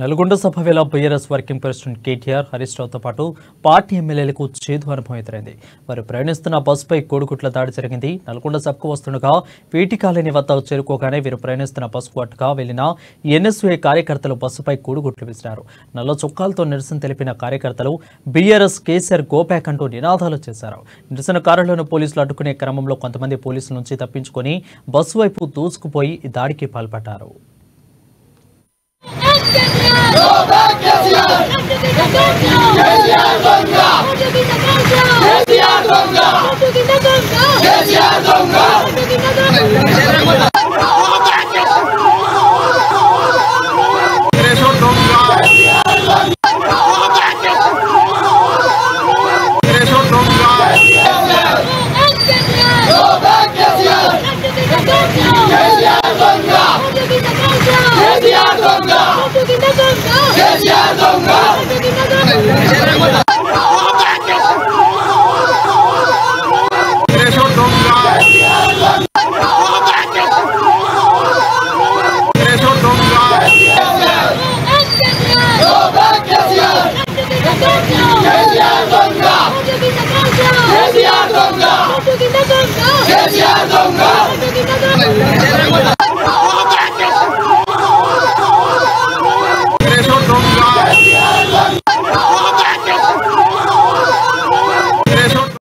నల్గొండ సభ వేళ BRS working president KTR Harish రావుతో పాటు పార్టీ ఎమ్మెల్యేలకు చేదు అనుభవం ఎదురైంది. వారు ప్రయాణిస్తున్న బస్సుపై కోడిగుట్ల దాడి జరిగింది. నల్గొండ సభకు వస్తుండగా వీటి కాలనీ వద్ద చేరుకోగానే వీరు ప్రయాణిస్తున్న బస్సుకు అటుగా వెళ్లిన ఎన్ఎస్యూఐ కార్యకర్తలు బస్సుపై కోడిగుట్లు విసిరారు. నల్ల చొక్కాలతో నిరసన తెలిపిన కార్యకర్తలు బీఆర్ఎస్ కేసీఆర్ గోబ్యాక్ అంటూ నినాదాలు చేశారు. నిరసనకారులను పోలీసులు అడ్డుకునే క్రమంలో కొంతమంది పోలీసుల నుంచి తప్పించుకొని బస్సు వైపు దూసుకుపోయి ఈ దాడికి పాల్పడ్డారు. Kesia Dongga